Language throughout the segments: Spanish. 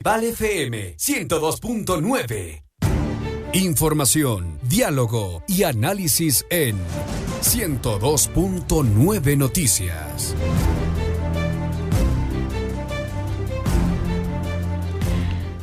Vale FM 102.9. Información, diálogo y análisis en 102.9 Noticias.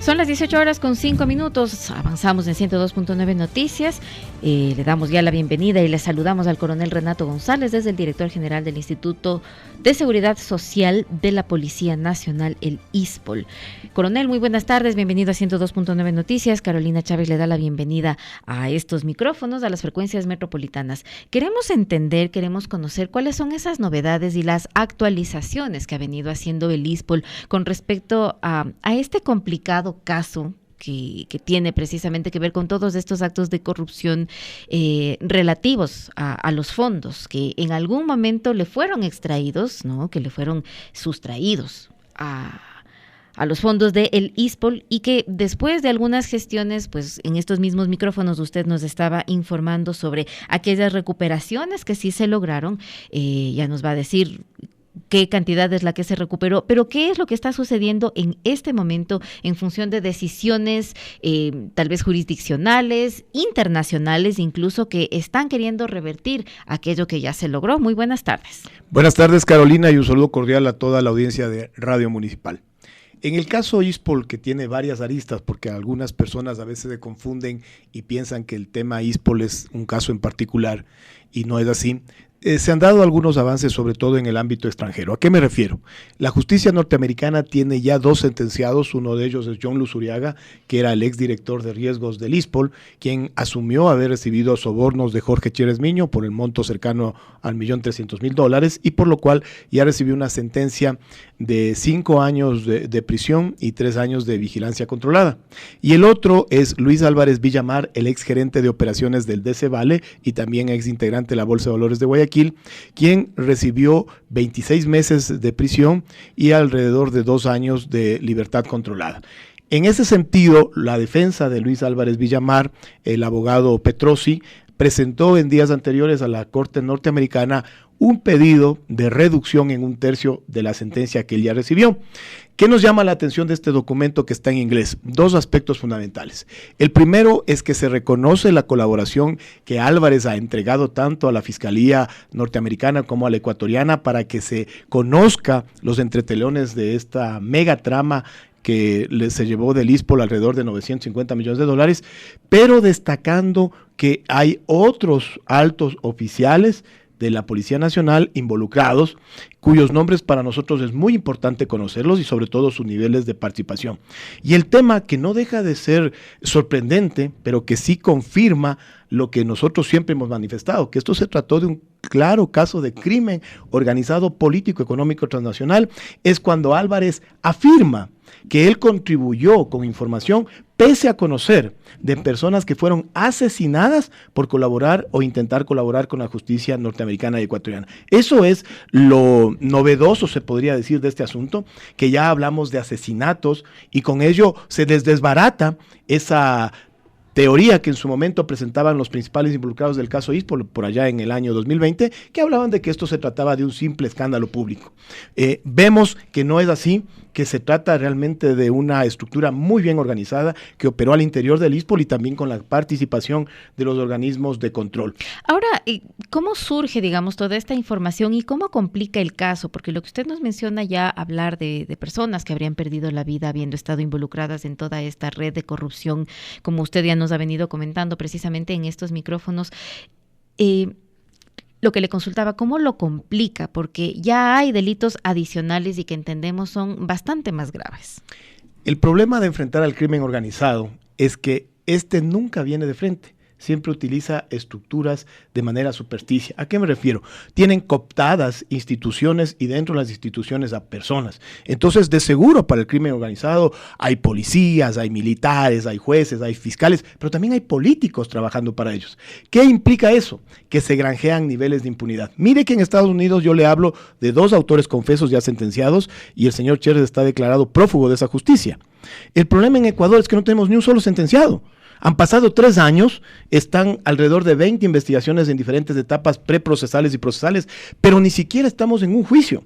Son las 18:05. Avanzamos en 102.9 Noticias. Le damos ya la bienvenida y le saludamos al coronel Renato González, desde el director general del Instituto de Seguridad Social de la Policía Nacional, el ISPOL. Coronel, muy buenas tardes, bienvenido a 102.9 Noticias. Carolina Chávez le da la bienvenida a estos micrófonos, a las frecuencias metropolitanas. Queremos entender, queremos conocer cuáles son esas novedades y las actualizaciones que ha venido haciendo el ISPOL con respecto a este complicado caso que tiene precisamente que ver con todos estos actos de corrupción relativos a los fondos que en algún momento le fueron extraídos, ¿no? Que le fueron sustraídos a los fondos del ISPOL, y que después de algunas gestiones, pues en estos mismos micrófonos usted nos estaba informando sobre aquellas recuperaciones que sí se lograron. Ya nos va a decir qué cantidad es la que se recuperó, pero qué es lo que está sucediendo en este momento en función de decisiones tal vez jurisdiccionales, internacionales, incluso, que están queriendo revertir aquello que ya se logró. Muy buenas tardes. Buenas tardes, Carolina, y un saludo cordial a toda la audiencia de Radio Municipal. En el caso ISPOL, que tiene varias aristas, porque algunas personas a veces se confunden y piensan que el tema ISPOL es un caso en particular, y no es así. Se han dado algunos avances, sobre todo en el ámbito extranjero. ¿A qué me refiero? La justicia norteamericana tiene ya 2 sentenciados. Uno de ellos es John Luzuriaga, que era el exdirector de riesgos del ISPOL, quien asumió haber recibido sobornos de Jorge Chérez Miño por el monto cercano al $1.300.000, y por lo cual ya recibió una sentencia de 5 años de prisión y 3 años de vigilancia controlada. Y el otro es Luis Álvarez Villamar, el exgerente de operaciones del DC Vale y también exintegrante de la Bolsa de Valores de Guayaquil, quien recibió 26 meses de prisión y alrededor de 2 años de libertad controlada. En ese sentido, la defensa de Luis Álvarez Villamar, el abogado Petrosi, presentó en días anteriores a la Corte norteamericana un pedido de reducción en 1/3 de la sentencia que él ya recibió. ¿Qué nos llama la atención de este documento que está en inglés? 2 aspectos fundamentales. El primero es que se reconoce la colaboración que Álvarez ha entregado tanto a la Fiscalía norteamericana como a la ecuatoriana para que se conozca los entretelones de esta mega trama que se llevó del ISPOL alrededor de $950 millones, pero destacando que hay otros altos oficiales de la Policía Nacional involucrados, cuyos nombres para nosotros es muy importante conocerlos y sobre todo sus niveles de participación. Y el tema que no deja de ser sorprendente, pero que sí confirma lo que nosotros siempre hemos manifestado, que esto se trató de un claro caso de crimen organizado político, económico, transnacional, es cuando Álvarez afirma que él contribuyó con información pese a conocer de personas que fueron asesinadas por colaborar o intentar colaborar con la justicia norteamericana y ecuatoriana. Eso es lo novedoso, se podría decir, de este asunto, que ya hablamos de asesinatos y con ello se desbarata esa teoría que en su momento presentaban los principales involucrados del caso ISPOL por allá en el año 2020, que hablaban de que esto se trataba de un simple escándalo público. Vemos que no es así, que se trata realmente de una estructura muy bien organizada que operó al interior del ISPOL y también con la participación de los organismos de control. Ahora, ¿cómo surge, digamos, toda esta información y cómo complica el caso? Porque lo que usted nos menciona ya, hablar de personas que habrían perdido la vida habiendo estado involucradas en toda esta red de corrupción, como usted ya nos ha venido comentando precisamente en estos micrófonos, lo que le consultaba, ¿cómo lo complica? Porque ya hay delitos adicionales y que entendemos son bastante más graves. El problema de enfrentar al crimen organizado es que este nunca viene de frente. Siempre utiliza estructuras de manera supersticia. ¿A qué me refiero? Tienen cooptadas instituciones y dentro de las instituciones a personas. Entonces, de seguro para el crimen organizado hay policías, hay militares, hay jueces, hay fiscales, pero también hay políticos trabajando para ellos. ¿Qué implica eso? Que se granjean niveles de impunidad. Mire que en Estados Unidos yo le hablo de 2 autores confesos ya sentenciados y el señor Chérez está declarado prófugo de esa justicia. El problema en Ecuador es que no tenemos ni un solo sentenciado. Han pasado 3 años, están alrededor de 20 investigaciones en diferentes etapas preprocesales y procesales, pero ni siquiera estamos en un juicio.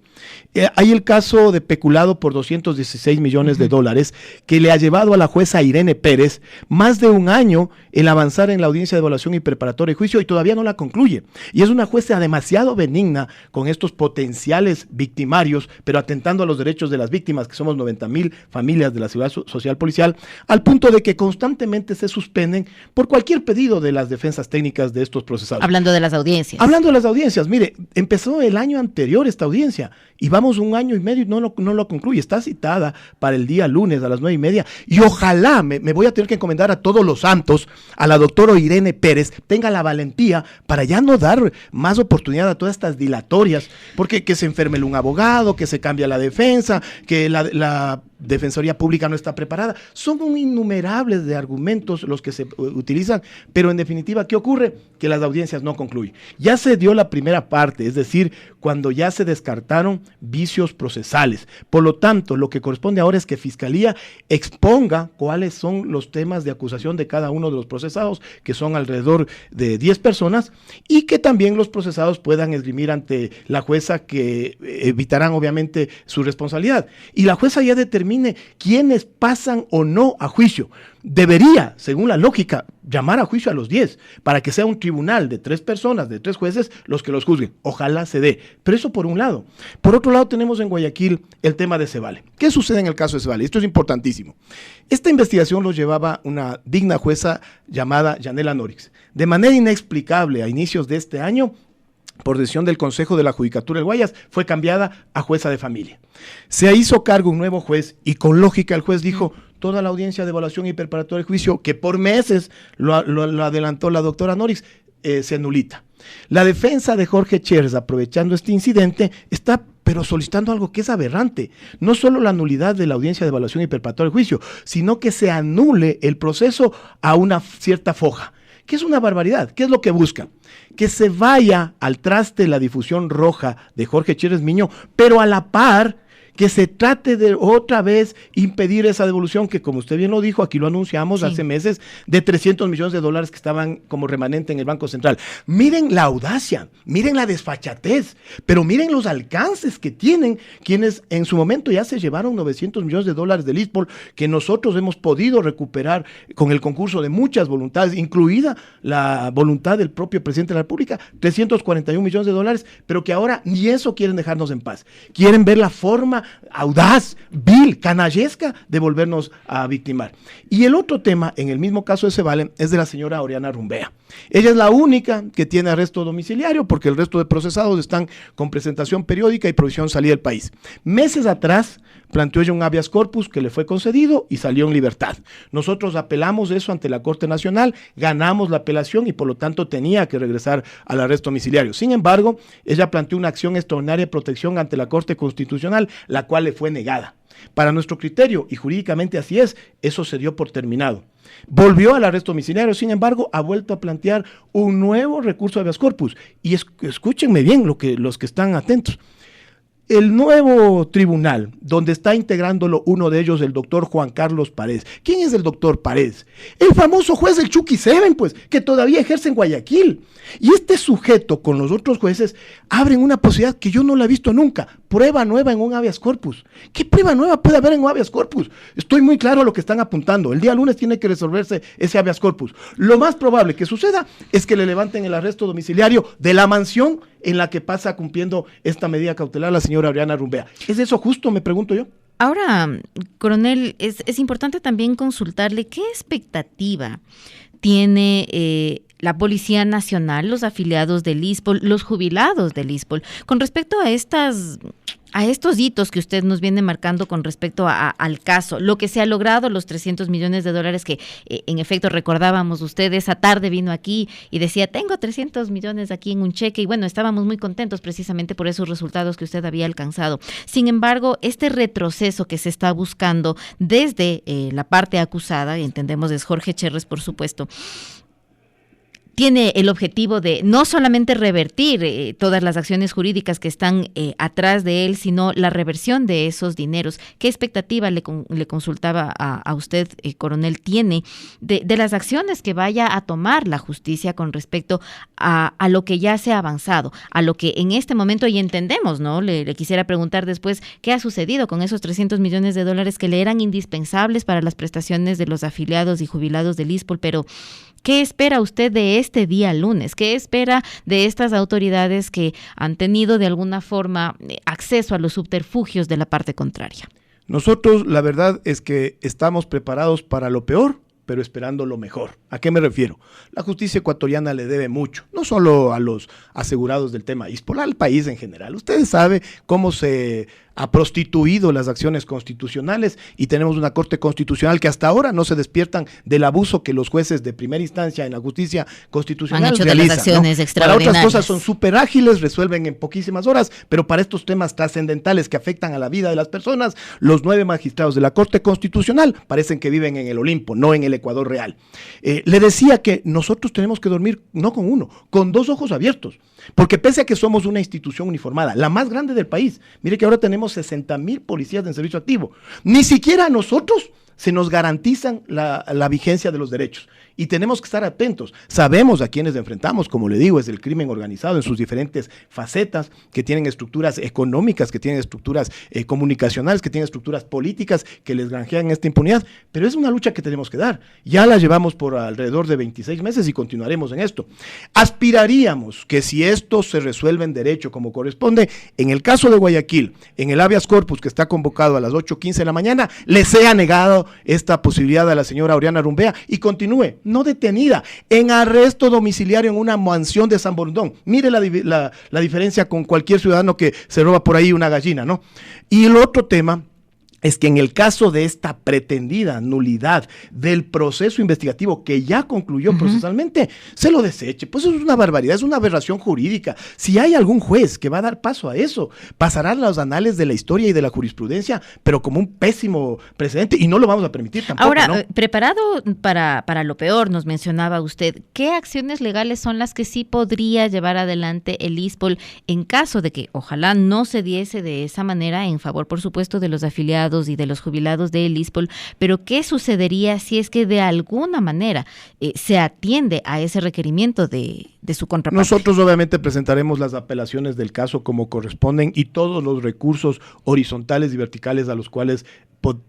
Hay el caso de peculado por 216 millones de dólares que le ha llevado a la jueza Irene Pérez más de un año el avanzar en la audiencia de evaluación y preparatoria de juicio y todavía no la concluye. Y es una jueza demasiado benigna con estos potenciales victimarios, pero atentando a los derechos de las víctimas, que somos 90,000 familias de la Seguridad Social Policial, al punto de que constantemente se suspenden por cualquier pedido de las defensas técnicas de estos procesados. Hablando de las audiencias. Hablando de las audiencias, mire, empezó el año anterior esta audiencia y vamos 1 año y medio y no lo concluye. Está citada para el día lunes a las 9:30 y ojalá, me voy a tener que encomendar a todos los santos, a la doctora Irene Pérez, tenga la valentía para ya no dar más oportunidad a todas estas dilatorias, porque que se enferme un abogado, que se cambia la defensa, que la Defensoría Pública no está preparada. Son innumerables de argumentos los que se utilizan, pero en definitiva, ¿qué ocurre? Que las audiencias no concluyen. Ya se dio la primera parte, es decir, cuando ya se descartaron vicios procesales. Por lo tanto, lo que corresponde ahora es que Fiscalía exponga cuáles son los temas de acusación de cada uno de los procesados, que son alrededor de 10 personas, y que también los procesados puedan esgrimir ante la jueza, que evitarán obviamente su responsabilidad. Y la jueza ya determine quiénes pasan o no a juicio. Debería, según la lógica, llamar a juicio a los 10, para que sea un tribunal de 3 personas, de 3 jueces, los que los juzguen. Ojalá se dé. Pero eso por un lado. Por otro lado, tenemos en Guayaquil el tema de Cevale. ¿Qué sucede en el caso de Cevale? Esto es importantísimo. Esta investigación lo llevaba una digna jueza llamada Yanela Norix. De manera inexplicable, a inicios de este año, por decisión del Consejo de la Judicatura del Guayas, fue cambiada a jueza de familia. Se hizo cargo un nuevo juez y con lógica el juez dijo: toda la audiencia de evaluación y preparatoria de juicio, que por meses lo adelantó la doctora Norix, se anulita. La defensa de Jorge Chérez, aprovechando este incidente, está pero solicitando algo que es aberrante. No solo la nulidad de la audiencia de evaluación y preparatoria de juicio, sino que se anule el proceso a una cierta foja, que es una barbaridad. ¿Qué es lo que busca? Que se vaya al traste la difusión roja de Jorge Chérez Miño, pero a la par que se trate de otra vez impedir esa devolución que, como usted bien lo dijo, aquí lo anunciamos hace meses, de 300 millones de dólares que estaban como remanente en el Banco Central. Miren la audacia, miren la desfachatez, pero miren los alcances que tienen quienes en su momento ya se llevaron 900 millones de dólares del ISPOL, que nosotros hemos podido recuperar con el concurso de muchas voluntades, incluida la voluntad del propio presidente de la República, 341 millones de dólares, pero que ahora ni eso quieren dejarnos en paz. Quieren ver la forma audaz, vil, canallesca de volvernos a victimar. Y el otro tema, en el mismo caso de Cevale, es de la señora Oriana Rumbea. Ella es la única que tiene arresto domiciliario, porque el resto de procesados están con presentación periódica y provisión salida del país. Meses atrás planteó ella un habeas corpus que le fue concedido y salió en libertad. Nosotros apelamos eso ante la Corte Nacional, ganamos la apelación y por lo tanto tenía que regresar al arresto domiciliario. Sin embargo, ella planteó una acción extraordinaria de protección ante la Corte Constitucional, la cual le fue negada. Para nuestro criterio, y jurídicamente así es, eso se dio por terminado. Volvió al arresto domiciliario, sin embargo, ha vuelto a plantear un nuevo recurso de habeas corpus. Y escúchenme bien los que están atentos. El nuevo tribunal, donde está integrándolo uno de ellos, el doctor Juan Carlos Paredes. ¿Quién es el doctor Paredes? El famoso juez del Chucky Seven, pues, que todavía ejerce en Guayaquil. Y este sujeto con los otros jueces abren una posibilidad que yo no la he visto nunca. Prueba nueva en un habeas corpus. ¿Qué prueba nueva puede haber en un habeas corpus? Estoy muy claro a lo que están apuntando. El día lunes tiene que resolverse ese habeas corpus. Lo más probable que suceda es que le levanten el arresto domiciliario de la mansión en la que pasa cumpliendo esta medida cautelar la señora Oriana Rumbea. ¿Es eso justo, me pregunto yo? Ahora, coronel, es importante también consultarle qué expectativa tiene la Policía Nacional, los afiliados del ISPOL, los jubilados del ISPOL, con respecto a estos hitos que usted nos viene marcando con respecto al caso, lo que se ha logrado, los 300 millones de dólares que en efecto recordábamos, usted esa tarde vino aquí y decía, tengo 300 millones aquí en un cheque, y bueno, estábamos muy contentos precisamente por esos resultados que usted había alcanzado. Sin embargo, este retroceso que se está buscando desde la parte acusada, y entendemos es Jorge Chérez, por supuesto, tiene el objetivo de no solamente revertir todas las acciones jurídicas que están atrás de él, sino la reversión de esos dineros. ¿Qué expectativa le consultaba a usted, coronel, tiene de las acciones que vaya a tomar la justicia con respecto a lo que ya se ha avanzado, a lo que en este momento y entendemos, ¿no? Le quisiera preguntar después qué ha sucedido con esos 300 millones de dólares que le eran indispensables para las prestaciones de los afiliados y jubilados del ISPOL, pero ¿qué espera usted de este día lunes? ¿Qué espera de estas autoridades que han tenido de alguna forma acceso a los subterfugios de la parte contraria? Nosotros, la verdad es que estamos preparados para lo peor, pero esperando lo mejor. ¿A qué me refiero? La justicia ecuatoriana le debe mucho, no solo a los asegurados del tema ISPOL, al país en general. Ustedes saben cómo se ha prostituido las acciones constitucionales y tenemos una Corte Constitucional que hasta ahora no se despiertan del abuso que los jueces de primera instancia en la justicia constitucional han hecho realizan, de las acciones, ¿no? Para otras cosas son súper ágiles, resuelven en poquísimas horas, pero para estos temas trascendentales que afectan a la vida de las personas, los 9 magistrados de la Corte Constitucional parecen que viven en el Olimpo, no en el Ecuador real. Le decía que nosotros tenemos que dormir no con uno, con 2 ojos abiertos, porque pese a que somos una institución uniformada, la más grande del país, mire que ahora tenemos 60,000 policías en servicio activo, ni siquiera a nosotros se nos garantizan la vigencia de los derechos. Y tenemos que estar atentos. Sabemos a quienes enfrentamos, como le digo, es el crimen organizado en sus diferentes facetas, que tienen estructuras económicas, que tienen estructuras comunicacionales, que tienen estructuras políticas, que les granjean esta impunidad. Pero es una lucha que tenemos que dar. Ya la llevamos por alrededor de 26 meses y continuaremos en esto. Aspiraríamos que si esto se resuelve en derecho como corresponde, en el caso de Guayaquil, en el habeas corpus que está convocado a las 8:15 de la mañana, le sea negado esta posibilidad a la señora Oriana Rumbea y continúe, no detenida, en arresto domiciliario en una mansión de San Borondón. Mire la diferencia con cualquier ciudadano que se roba por ahí una gallina, ¿no? Y el otro tema es que en el caso de esta pretendida nulidad del proceso investigativo que ya concluyó procesalmente, se lo deseche. Pues eso es una barbaridad, es una aberración jurídica. Si hay algún juez que va a dar paso a eso, pasarán los anales de la historia y de la jurisprudencia, pero como un pésimo precedente, y no lo vamos a permitir tampoco. Ahora, ¿no? Preparado para lo peor, nos mencionaba usted, ¿qué acciones legales son las que sí podría llevar adelante el ISPOL en caso de que ojalá no se diese de esa manera en favor, por supuesto, de los afiliados y de los jubilados del ISPOL, pero qué sucedería si es que de alguna manera se atiende a ese requerimiento de su contraparte? Nosotros obviamente presentaremos las apelaciones del caso como corresponden y todos los recursos horizontales y verticales a los cuales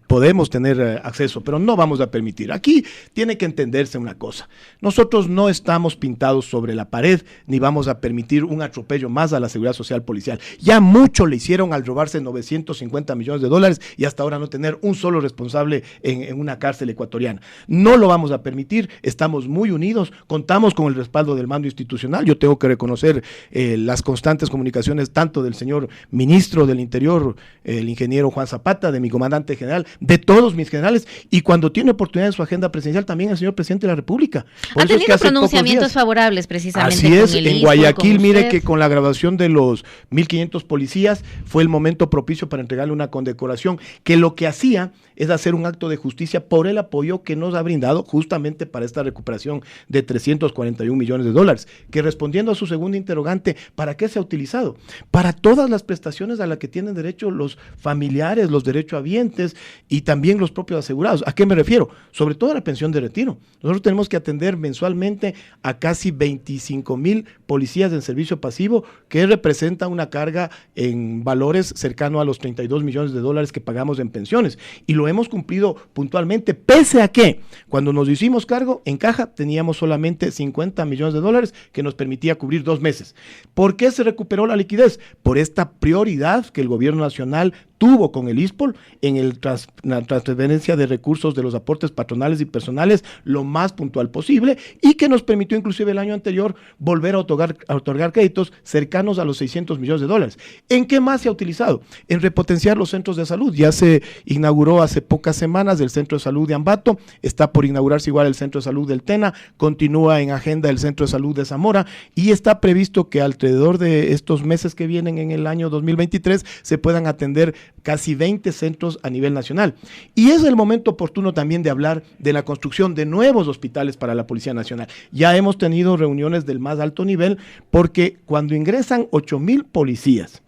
podemos tener acceso, pero no vamos a permitir. Aquí tiene que entenderse una cosa. Nosotros no estamos pintados sobre la pared, ni vamos a permitir un atropello más a la seguridad social policial. Ya mucho le hicieron al robarse 950 millones de dólares y hasta ahora no tener un solo responsable en una cárcel ecuatoriana. No lo vamos a permitir, estamos muy unidos, contamos con el respaldo del mando institucional. Yo tengo que reconocer las constantes comunicaciones tanto del señor ministro del Interior, el ingeniero Juan Zapata, de mi comandante general, de todos mis generales, y cuando tiene oportunidad en su agenda presidencial también el señor presidente de la República. Han tenido pronunciamientos favorables precisamente. Así es, en Guayaquil, con mire que con la grabación de los 1.500 policías fue el momento propicio para entregarle una condecoración, que lo que hacía es hacer un acto de justicia por el apoyo que nos ha brindado justamente para esta recuperación de 341 millones de dólares, que respondiendo a su segunda interrogante, ¿para qué se ha utilizado? Para todas las prestaciones a las que tienen derecho los familiares, los derechohabientes y también los propios asegurados. ¿A qué me refiero? Sobre todo a la pensión de retiro. Nosotros tenemos que atender mensualmente a casi 25,000 policías en servicio pasivo, que representa una carga en valores cercano a los 32 millones de dólares que pagamos en pensiones. Y lo hemos cumplido puntualmente, pese a que cuando nos hicimos cargo, en caja teníamos solamente 50 millones de dólares que nos permitía cubrir 2 meses. ¿Por qué se recuperó la liquidez? Por esta prioridad que el gobierno nacional tuvo con el ISPOL en la transferencia de recursos de los aportes patronales y personales lo más puntual posible, y que nos permitió inclusive el año anterior volver a otorgar créditos cercanos a los 600 millones de dólares. ¿En qué más se ha utilizado? En repotenciar los centros de salud. Ya se inauguró hace pocas semanas el centro de salud de Ambato, está por inaugurarse igual el centro de salud del Tena, continúa en agenda el centro de salud de Zamora, y está previsto que alrededor de estos meses que vienen en el año 2023 se puedan atender casi 20 centros a nivel nacional. Y es el momento oportuno también de hablar de la construcción de nuevos hospitales para la Policía Nacional. Ya hemos tenido reuniones del más alto nivel, porque cuando ingresan 8,000 policías,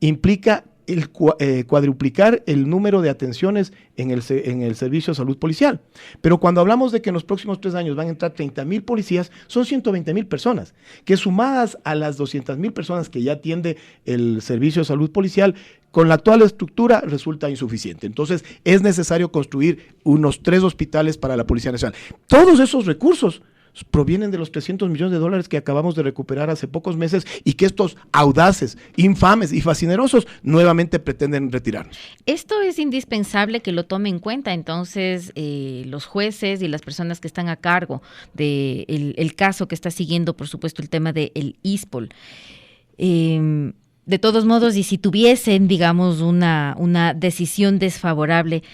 implica cuadruplicar el número de atenciones en el servicio de salud policial. Pero cuando hablamos de que en los próximos 3 años van a entrar 30,000 policías, son 120,000 personas, que sumadas a las 200,000 personas que ya atiende el servicio de salud policial, con la actual estructura resulta insuficiente. Entonces es necesario construir unos 3 hospitales para la Policía Nacional. Todos esos recursos provienen de los $300 millones que acabamos de recuperar hace pocos meses y que estos audaces, infames y fascinerosos nuevamente pretenden retirarnos. Esto es indispensable que lo tome en cuenta entonces los jueces y las personas que están a cargo del caso que está siguiendo, por supuesto, el tema del ISPOL. De todos modos, y si tuviesen, digamos, una decisión desfavorable,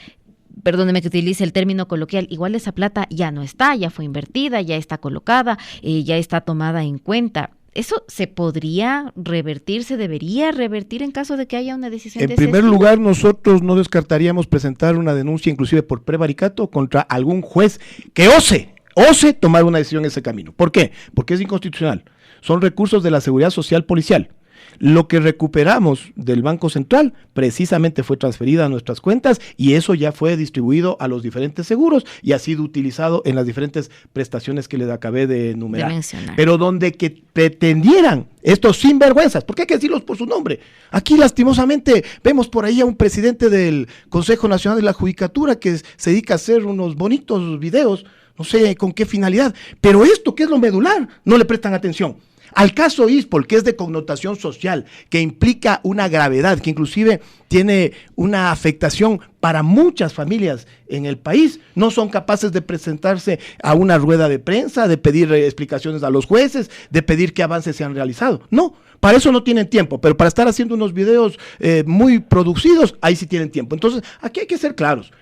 perdóneme que utilice el término coloquial, igual esa plata ya no está, ya fue invertida, ya está colocada, ya está tomada en cuenta. ¿Eso se podría revertir, se debería revertir en caso de que haya una decisión de ese En primer estilo? lugar, nosotros no descartaríamos presentar una denuncia inclusive por prevaricato contra algún juez que ose tomar una decisión en ese camino. ¿Por qué? Porque es inconstitucional. Son recursos de la Seguridad Social Policial. Lo que recuperamos del Banco Central precisamente fue transferida a nuestras cuentas y eso ya fue distribuido a los diferentes seguros y ha sido utilizado en las diferentes prestaciones que les acabé de enumerar. Pero donde que pretendieran estos sinvergüenzas, porque hay que decirlos por su nombre. Aquí lastimosamente vemos por ahí a un presidente del Consejo Nacional de la Judicatura que se dedica a hacer unos bonitos videos, no sé con qué finalidad, pero esto que es lo medular, no le prestan atención. Al caso ISPOL, que es de connotación social, que implica una gravedad, que inclusive tiene una afectación para muchas familias en el país, no son capaces de presentarse a una rueda de prensa, de pedir explicaciones a los jueces, de pedir qué avances se han realizado. No, para eso no tienen tiempo, pero para estar haciendo unos videos muy producidos, ahí sí tienen tiempo. Entonces, aquí hay que ser claros.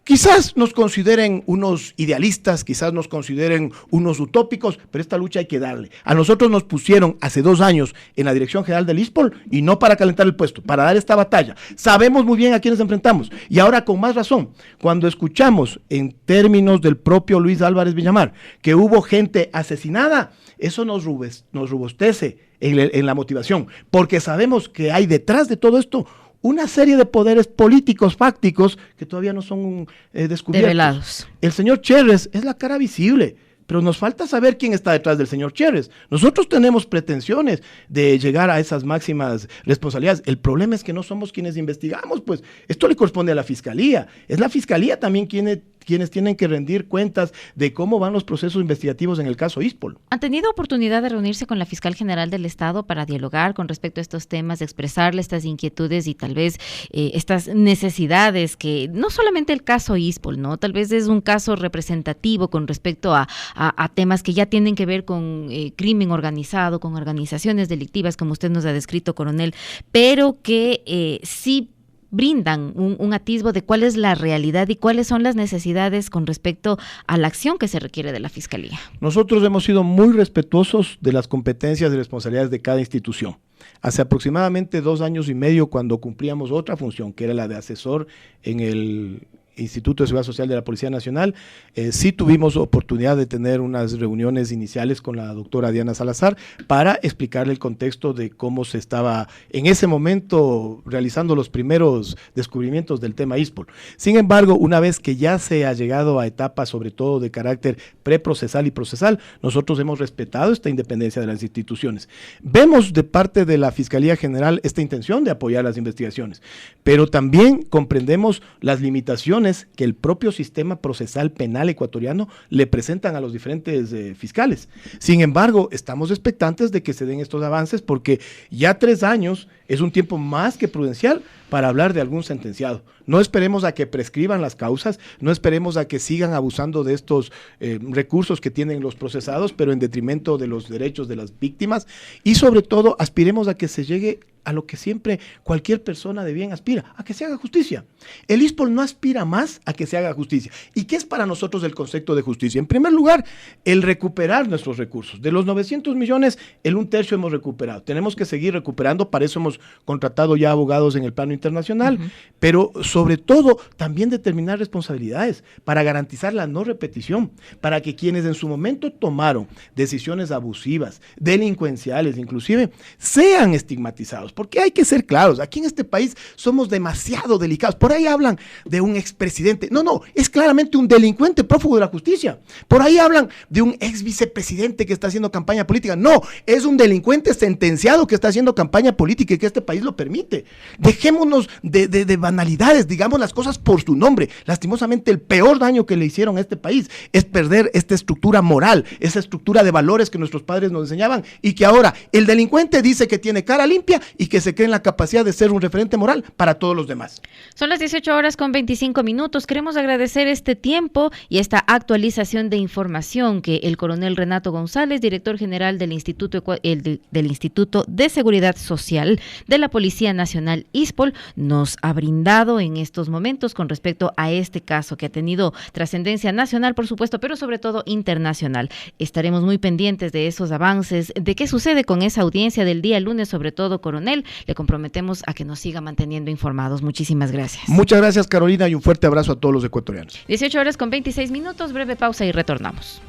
Quizás nos consideren unos idealistas, quizás nos consideren unos utópicos, pero esta lucha hay que darle. A nosotros nos pusieron hace 2 años en la Dirección General del ISPOL y no para calentar el puesto, para dar esta batalla. Sabemos muy bien a quiénes enfrentamos y ahora con más razón, cuando escuchamos en términos del propio Luis Álvarez Villamar que hubo gente asesinada, eso nos robustece en la motivación, porque sabemos que hay detrás de todo esto una serie de poderes políticos fácticos que todavía no son descubiertos. Develados. El señor Cherres es la cara visible, pero nos falta saber quién está detrás del señor Cherres. Nosotros tenemos pretensiones de llegar a esas máximas responsabilidades. El problema es que no somos quienes investigamos, pues esto le corresponde a la Fiscalía. Es la Fiscalía también quienes tienen que rendir cuentas de cómo van los procesos investigativos en el caso ISPOL. ¿Han tenido oportunidad de reunirse con la Fiscal General del Estado para dialogar con respecto a estos temas, de expresarle estas inquietudes y tal vez estas necesidades que no solamente el caso ISPOL, ¿no? Tal vez es un caso representativo con respecto a temas que ya tienen que ver con crimen organizado, con organizaciones delictivas, como usted nos ha descrito, coronel, pero que sí brindan un atisbo de cuál es la realidad y cuáles son las necesidades con respecto a la acción que se requiere de la Fiscalía. Nosotros hemos sido muy respetuosos de las competencias y responsabilidades de cada institución. Hace aproximadamente 2 años y medio, cuando cumplíamos otra función, que era la de asesor en el Instituto de Seguridad Social de la Policía Nacional, sí tuvimos oportunidad de tener unas reuniones iniciales con la doctora Diana Salazar para explicarle el contexto de cómo se estaba en ese momento realizando los primeros descubrimientos del tema ISPOL. Sin embargo, una vez que ya se ha llegado a etapas sobre todo de carácter preprocesal y procesal, nosotros hemos respetado esta independencia de las instituciones. Vemos de parte de la Fiscalía General esta intención de apoyar las investigaciones, pero también comprendemos las limitaciones que el propio sistema procesal penal ecuatoriano le presentan a los diferentes fiscales. Sin embargo, estamos expectantes de que se den estos avances porque ya 3 años es un tiempo más que prudencial para hablar de algún sentenciado. No esperemos a que prescriban las causas, no esperemos a que sigan abusando de estos recursos que tienen los procesados, pero en detrimento de los derechos de las víctimas, y sobre todo aspiremos a que se llegue a lo que siempre cualquier persona de bien aspira, a que se haga justicia. El ISPOL no aspira más a que se haga justicia. ¿Y qué es para nosotros el concepto de justicia? En primer lugar, el recuperar nuestros recursos. De los 900 millones, el 1/3 hemos recuperado. Tenemos que seguir recuperando, para eso hemos contratado ya abogados en el plano internacional internacional, pero sobre todo también determinar responsabilidades para garantizar la no repetición, para que quienes en su momento tomaron decisiones abusivas, delincuenciales inclusive, sean estigmatizados, porque hay que ser claros, aquí en este país somos demasiado delicados. Por ahí hablan de un expresidente, no, es claramente un delincuente prófugo de la justicia. Por ahí hablan de un ex vicepresidente que está haciendo campaña política, no, es un delincuente sentenciado que está haciendo campaña política y que este país lo permite. Dejémonos de banalidades, digamos las cosas por su nombre. Lastimosamente el peor daño que le hicieron a este país es perder esta estructura moral, esa estructura de valores que nuestros padres nos enseñaban, y que ahora el delincuente dice que tiene cara limpia y que se cree en la capacidad de ser un referente moral para todos los demás. Son las 18:25. Queremos agradecer este tiempo y esta actualización de información que el coronel Renato González, director general del Instituto de Seguridad Social de la Policía Nacional ISPOL, nos ha brindado en estos momentos con respecto a este caso que ha tenido trascendencia nacional, por supuesto, pero sobre todo internacional. Estaremos muy pendientes de esos avances, de qué sucede con esa audiencia del día lunes, sobre todo, coronel. Le comprometemos a que nos siga manteniendo informados. Muchísimas gracias. Muchas gracias, Carolina, y un fuerte abrazo a todos los ecuatorianos. 18:26, breve pausa y retornamos.